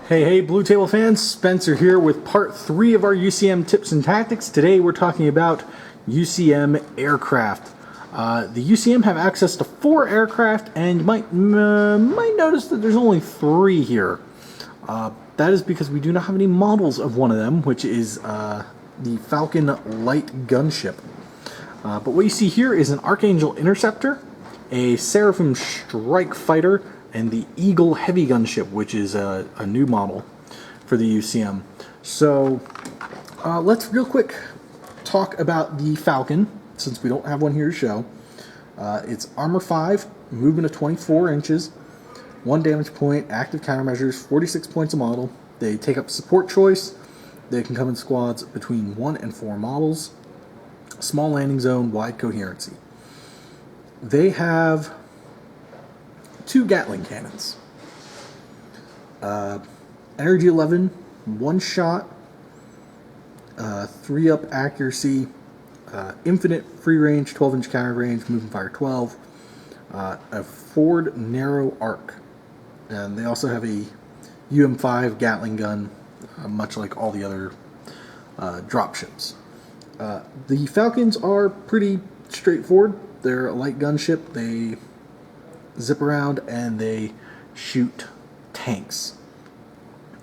Hey, Blue Table fans, Spencer here with part 3 of our UCM tips and tactics. Today we're talking about UCM aircraft. The UCM have access to 4 aircraft, and you might notice that there's only 3 here. That is because we do not have any models of one of them, which is the Falcon light gunship. But what you see here is an Archangel interceptor, a Seraphim strike fighter, and the Eagle heavy gunship, which is a new model for the UCM. So let's real quick talk about the Falcon, since we don't have one here to show. It's armor 5, movement of 24 inches, 1 damage point, active countermeasures, 46 points a model. They take up support choice. They can come in squads between 1 and 4 models. Small landing zone, wide coherency. They have 2 Gatling cannons. Energy 11, 1 shot, 3 up accuracy, infinite free range, 12-inch counter range, movement fire 12, a forward narrow arc. And they also have a UM5 Gatling gun, much like all the other dropships. The Falcons are pretty straightforward. They're a light gunship. They zip around and they shoot tanks.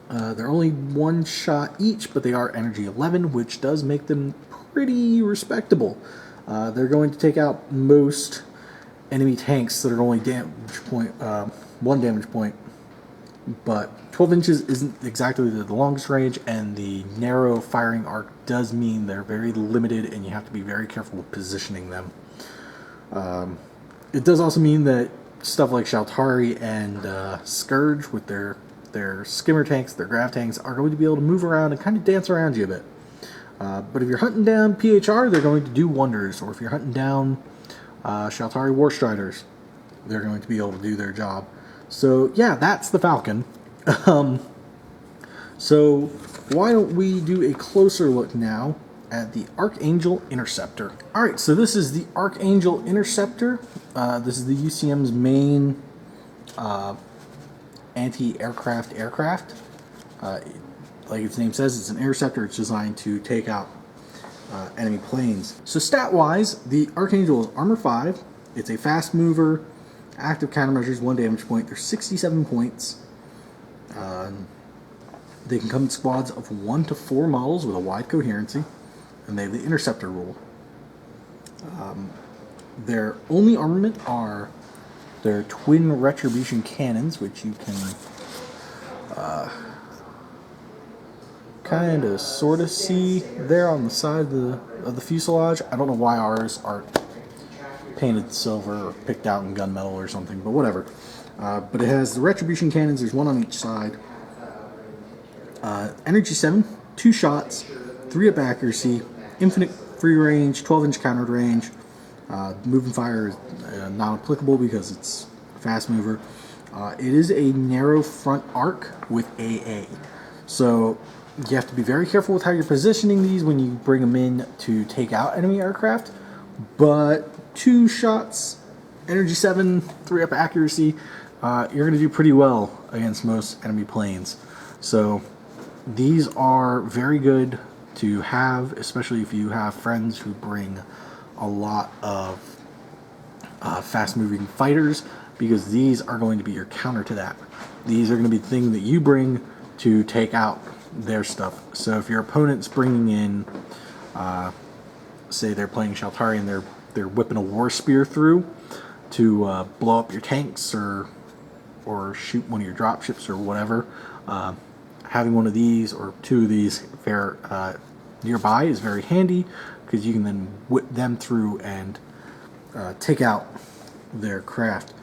They're only 1 shot each, but they are energy 11, which does make them pretty respectable. They're going to take out most enemy tanks that are only 1 damage point, but 12 inches isn't exactly the longest range, and the narrow firing arc does mean they're very limited, and you have to be very careful with positioning them. It does also mean that stuff like Shaltari and Scourge with their skimmer tanks, their grav tanks, are going to be able to move around and kind of dance around you a bit. But if you're hunting down PHR, they're going to do wonders. Or if you're hunting down Shaltari Warstriders, they're going to be able to do their job. So yeah, that's the Falcon. So why don't we do a closer look now at the Archangel Interceptor. Alright, so this is the Archangel Interceptor. This is the UCM's main anti-aircraft aircraft. Like its name says, it's an interceptor. It's designed to take out enemy planes. So stat-wise, the Archangel is armor 5. It's a fast mover, active countermeasures, 1 damage point. There's 67 points. They can come in squads of 1 to 4 models with a wide coherency. And they have the interceptor rule. Their only armament are their twin retribution cannons, which you can kind of sort of see there on the side of the fuselage. I don't know why ours aren't painted silver or picked out in gunmetal or something, but whatever. But it has the retribution cannons. There's 1 on each side. Energy 7, 2 shots, 3 up accuracy, infinite free range, 12-inch countered range. Move and fire is not applicable because it's a fast mover. It is a narrow front arc with AA. So you have to be very careful with how you're positioning these when you bring them in to take out enemy aircraft. But 2 shots, energy 7, 3 up accuracy, you're going to do pretty well against most enemy planes. So these are very good to have, especially if you have friends who bring a lot of fast-moving fighters, because these are going to be your counter to that. These are going to be the thing that you bring to take out their stuff. So if your opponent's bringing in, say they're playing Shaltari and they're whipping a war spear through to blow up your tanks or shoot one of your dropships or whatever, having one of these or 2 of these nearby is very handy, because you can then whip them through and take out their craft.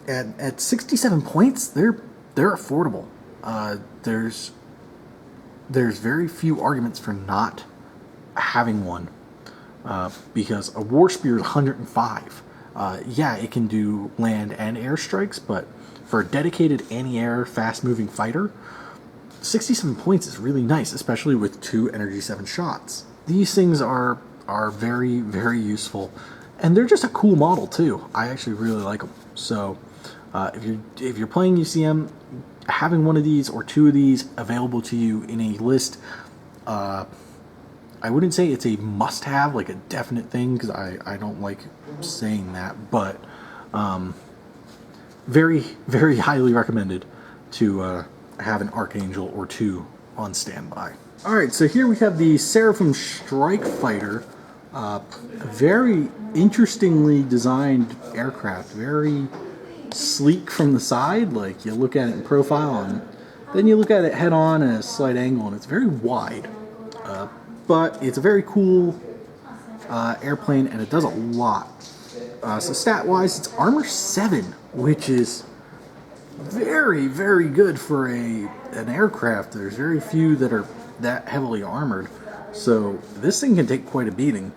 At 67 points, they're affordable. There's very few arguments for not having one, because a war spear is 105. Yeah, it can do land and air strikes, but for a dedicated anti-air, fast-moving fighter, 67 points is really nice, especially with 2 energy 7 shots. These things are very, very useful, and they're just a cool model too. I actually really like them. So if you're playing UCM, having one of these or two of these available to you in a list, I wouldn't say it's a must-have, like a definite thing, because I don't like saying that, but very, very highly recommended to have an Archangel or two on standby. Alright, so here we have the Seraphim Strike Fighter. Very interestingly designed aircraft, very sleek from the side. Like, you look at it in profile and then you look at it head on at a slight angle, and it's very wide. But it's a very cool airplane, and it does a lot. So stat-wise, it's armor 7, which is very, very good for an aircraft. There's very few that are that heavily armored. So this thing can take quite a beating.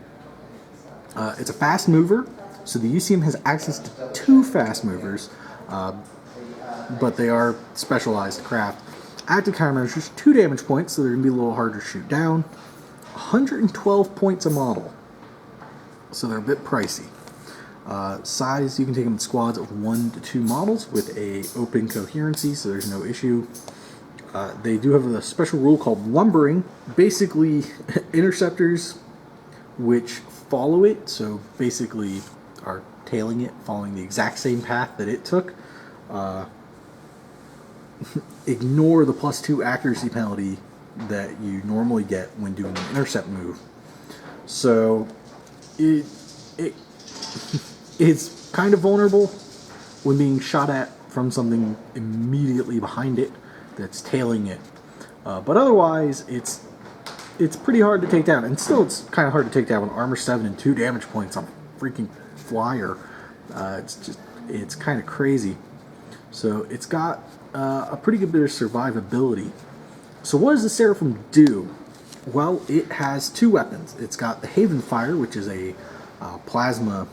It's a fast mover, so the UCM has access to 2 fast movers, but they are specialized craft. Active countermeasures, 2 damage points, so they're going to be a little harder to shoot down. 112 points a model, so they're a bit pricey. Size, you can take them in squads of 1 to 2 models with a open coherency, so there's no issue. They do have a special rule called lumbering. Basically, interceptors which follow it, so basically are tailing it, following the exact same path that it took, ignore the +2 accuracy penalty that you normally get when doing an intercept move. So it's kind of vulnerable when being shot at from something immediately behind it that's tailing it. But otherwise, it's pretty hard to take down. And still, it's kind of hard to take down with armor 7 and 2 damage points on a freaking flyer. It's kind of crazy. So it's got a pretty good bit of survivability. So what does the Seraphim do? Well, it has 2 weapons. It's got the Haven Fire, which is a plasma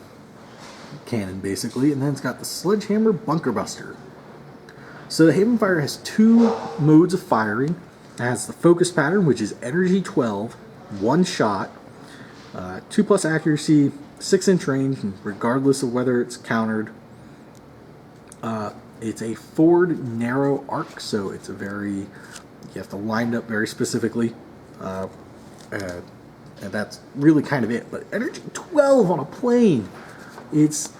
cannon, basically, and then it's got the Sledgehammer Bunker Buster. So the Haven Fire has 2 modes of firing. It has the focus pattern, which is energy 12, 1 shot, 2+ accuracy, 6-inch range, regardless of whether it's countered. It's a forward narrow arc, so it's you have to line it up very specifically, and that's really kind of it. But energy 12 on a plane, it's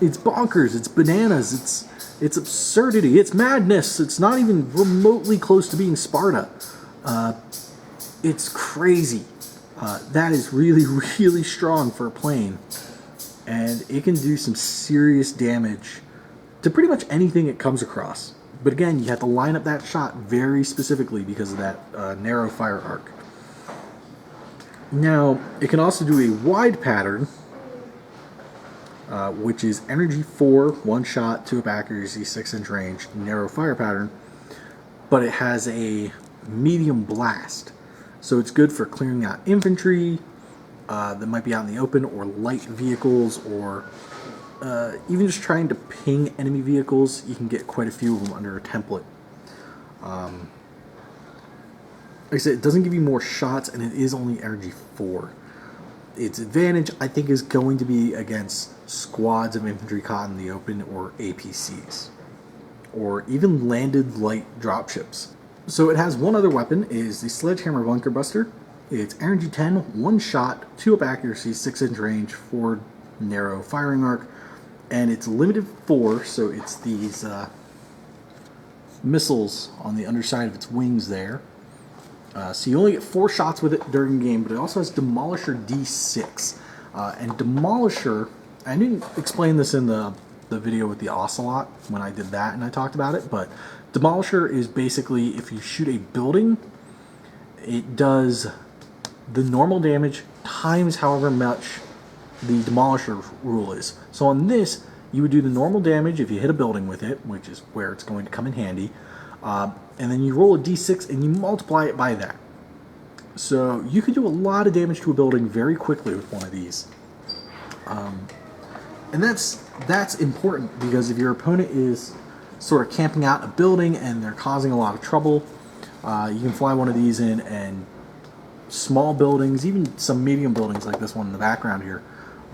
bonkers, it's bananas, it's absurdity, it's madness. It's not even remotely close to being Sparta. It's crazy. That is really, really strong for a plane, and it can do some serious damage to pretty much anything it comes across. But again, you have to line up that shot very specifically because of that narrow fire arc. Now, it can also do a wide pattern, which is energy 4, 1 shot, 2 up accuracy, 6-inch range, narrow fire pattern, but it has a medium blast. So it's good for clearing out infantry that might be out in the open, or light vehicles, or even just trying to ping enemy vehicles. You can get quite a few of them under a template. Like I said, it doesn't give you more shots, and it is only energy 4. Its advantage, I think, is going to be against squads of infantry caught in the open, or APCs, or even landed light dropships. So it has one other weapon, is the Sledgehammer Bunker Buster. It's energy 10, 1 shot, 2 up accuracy, 6-inch range, forward narrow firing arc, and it's limited 4, so it's these missiles on the underside of its wings there. So you only get 4 shots with it during the game, but it also has Demolisher D6. And Demolisher, I didn't explain this in the video with the Ocelot when I did that and I talked about it, but Demolisher is basically, if you shoot a building, it does the normal damage times however much the Demolisher rule is. So on this, you would do the normal damage if you hit a building with it, which is where it's going to come in handy, and then you roll a d6 and you multiply it by that. So you can do a lot of damage to a building very quickly with one of these. And that's important, because if your opponent is sort of camping out a building and they're causing a lot of trouble, you can fly one of these in, and small buildings, even some medium buildings like this one in the background here,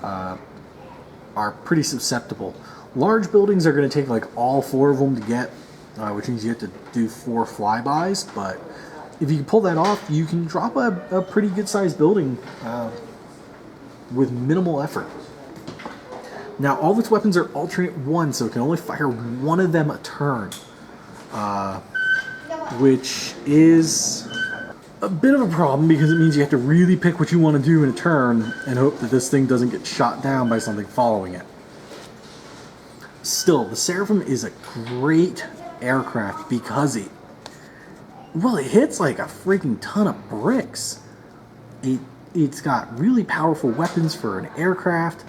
are pretty susceptible. Large buildings are going to take like all 4 of them to get, which means you have to do 4 flybys, but if you can pull that off, you can drop a pretty good sized building with minimal effort. Now, all of its weapons are alternate 1, so it can only fire one of them a turn, which is a bit of a problem because it means you have to really pick what you want to do in a turn and hope that this thing doesn't get shot down by something following it. Still, the Seraphim is a great aircraft because it hits like a freaking ton of bricks. It's got really powerful weapons for an aircraft.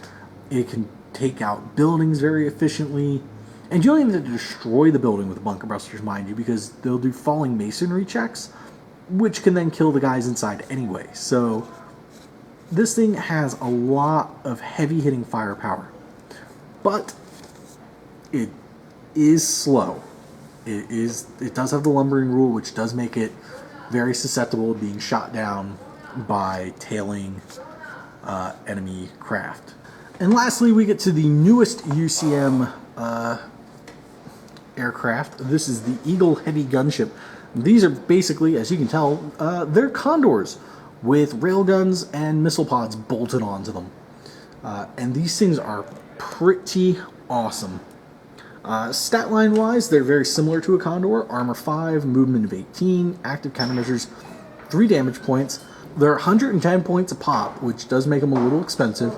It can take out buildings very efficiently. And you don't even have to destroy the building with bunker busters, mind you, because they'll do falling masonry checks, which can then kill the guys inside anyway. So this thing has a lot of heavy hitting firepower. But it is slow. It does have the lumbering rule, which does make it very susceptible to being shot down by tailing enemy craft. And lastly, we get to the newest UCM aircraft. This is the Eagle Heavy Gunship. These are basically, as you can tell, they're Condors with railguns and missile pods bolted onto them. And these things are pretty awesome. Stat line wise, they're very similar to a Condor. Armor 5, movement of 18, active countermeasures, 3 damage points. They're 110 points a pop, which does make them a little expensive.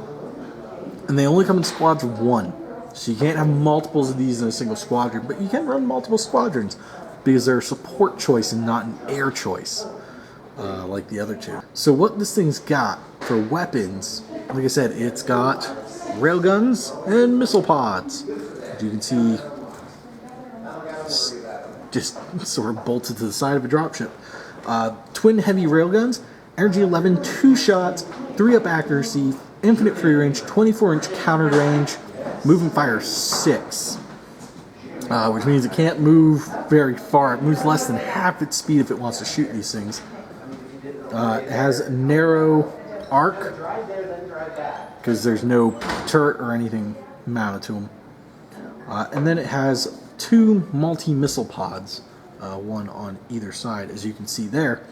And they only come in squads of 1. So you can't have multiples of these in a single squadron, but you can run multiple squadrons because they're a support choice and not an air choice, like the other two. So what this thing's got for weapons, like I said, it's got railguns and missile pods. You can see just sort of bolted to the side of a dropship. Twin heavy railguns, energy 11, 2 shots, 3 up accuracy, infinite free range, 24-inch countered range, move and fire 6, which means it can't move very far. It moves less than half its speed if it wants to shoot these things. It has narrow arc because there's no turret or anything mounted to them. And then it has 2 multi-missile pods, one on either side, as you can see there.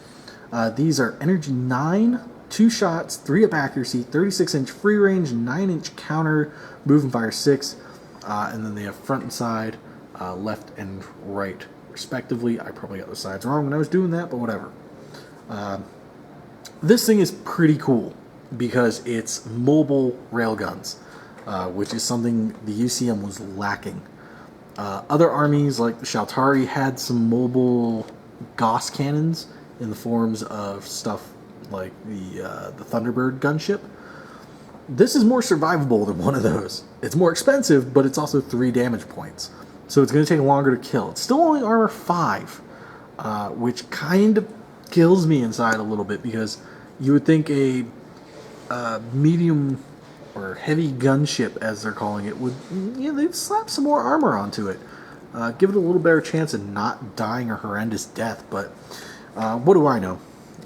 These are energy 9, 2 shots, 3 up accuracy, 36-inch free range, 9-inch counter, move and fire 6, and then they have front and side, left and right, respectively. I probably got the sides wrong when I was doing that, but whatever. This thing is pretty cool because it's mobile railguns. Which is something the UCM was lacking. Other armies like the Shaltari had some mobile Gauss cannons in the forms of stuff like the Thunderbird gunship. This is more survivable than one of those. It's more expensive, but it's also 3 damage points. So it's going to take longer to kill. It's still only armor 5, which kind of kills me inside a little bit because you would think a medium or heavy gunship, as they're calling it, would, they'd slap some more armor onto it. Give it a little better chance of not dying a horrendous death, but what do I know?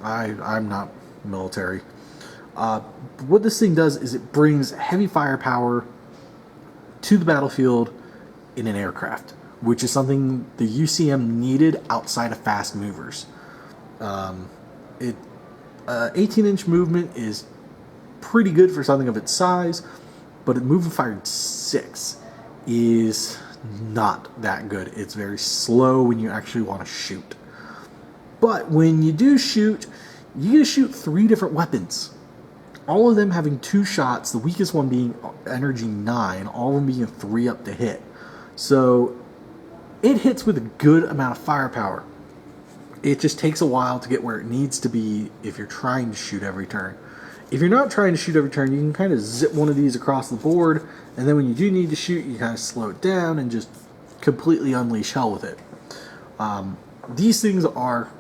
I'm not military. What this thing does is it brings heavy firepower to the battlefield in an aircraft, which is something the UCM needed outside of fast movers. 18-inch movement is pretty good for something of its size, but a move and fired 6 is not that good. It's very slow when you actually want to shoot. But when you do shoot, you get to shoot 3 different weapons. All of them having 2 shots, the weakest one being energy 9, all of them being a 3 up to hit. So it hits with a good amount of firepower. It just takes a while to get where it needs to be if you're trying to shoot every turn. If you're not trying to shoot every turn, you can kind of zip one of these across the board, and then when you do need to shoot, you kind of slow it down and just completely unleash hell with it. These things are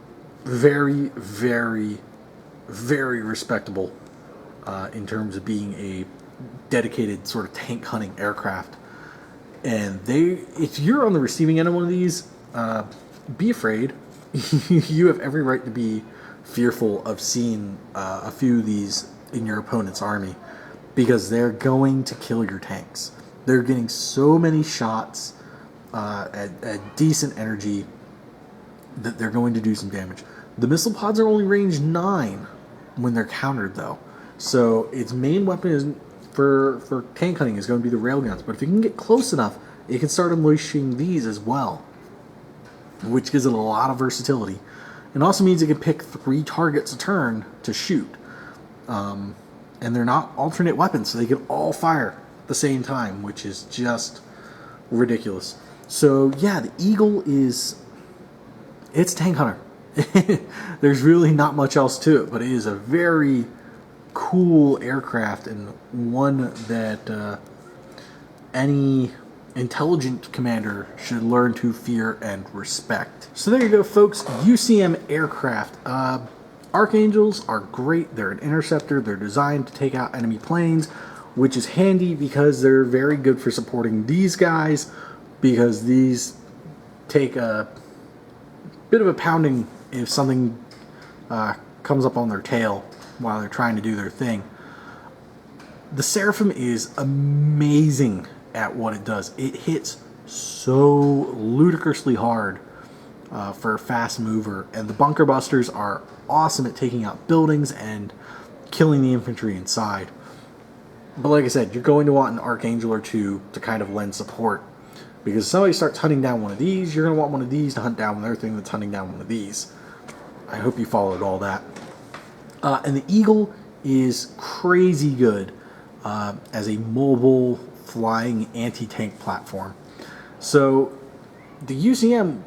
very, very, very respectable in terms of being a dedicated sort of tank hunting aircraft. And if you're on the receiving end of one of these, be afraid. You have every right to be fearful of seeing a few of these in your opponent's army, because they're going to kill your tanks. They're getting so many shots at decent energy, that they're going to do some damage. The missile pods are only range 9 when they're countered, though. So its main weapon is for tank hunting is going to be the railguns. But if you can get close enough, it can start unleashing these as well, which gives it a lot of versatility. It also means it can pick 3 targets a turn to shoot. And they're not alternate weapons, so they can all fire at the same time, which is just ridiculous. So yeah, the Eagle it's tank hunter. There's really not much else to it, but it is a very cool aircraft, and one that any intelligent commander should learn to fear and respect. So there you go, folks. UCM aircraft. Archangels are great. They're an interceptor. They're designed to take out enemy planes, which is handy because they're very good for supporting these guys, because these take a bit of a pounding if something comes up on their tail while they're trying to do their thing. The Seraphim is amazing at what it does. It hits so ludicrously hard for a fast mover, and the bunker busters are awesome at taking out buildings and killing the infantry inside. But like I said, you're going to want an Archangel or two to kind of lend support, because if somebody starts hunting down one of these, you're going to want one of these to hunt down another thing that's hunting down one of these. I hope you followed all that. And the Eagle is crazy good as a mobile flying anti-tank platform. So the UCM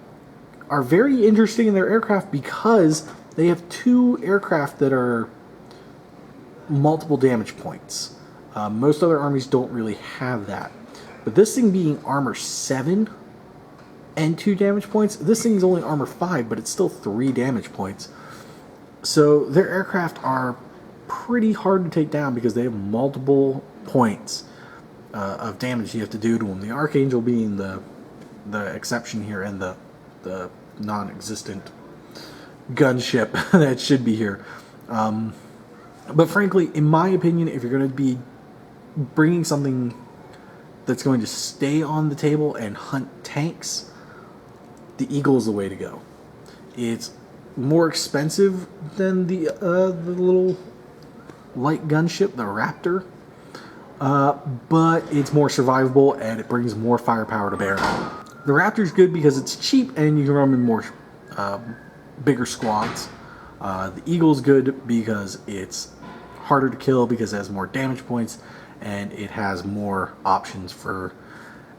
are very interesting in their aircraft because they have 2 aircraft that are multiple damage points. Most other armies don't really have that. But this thing being armor 7 and 2 damage points, this thing's only armor 5, but it's still 3 damage points. So their aircraft are pretty hard to take down because they have multiple points of damage you have to do to them. The Archangel being the exception here, and the non-existent gunship that should be here. But frankly, in my opinion, if you're going to be bringing something that's going to stay on the table and hunt tanks, the Eagle is the way to go. It's more expensive than the little light gunship, the Raptor, but it's more survivable and it brings more firepower to bear. The Raptor's good because it's cheap and you can run in more bigger squads. The Eagle's good because it's harder to kill because it has more damage points and it has more options for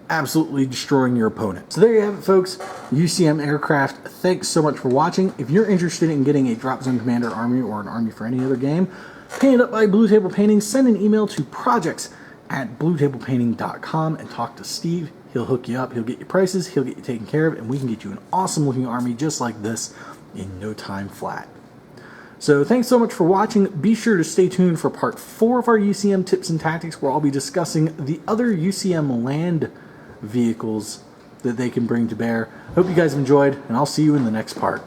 absolutely destroying your opponent. So there you have it, folks. UCM aircraft. Thanks so much for watching. If you're interested in getting a Drop Zone Commander army or an army for any other game, painted up by Blue Table Painting, send an email to projects@bluetablepainting.com and talk to Steve. He'll hook you up. He'll get you prices. He'll get you taken care of, and we can get you an awesome looking army just like this in no time flat. So thanks so much for watching. Be sure to stay tuned for part 4 of our UCM tips and tactics, where I'll be discussing the other UCM land vehicles that they can bring to bear. Hope you guys have enjoyed, and I'll see you in the next part.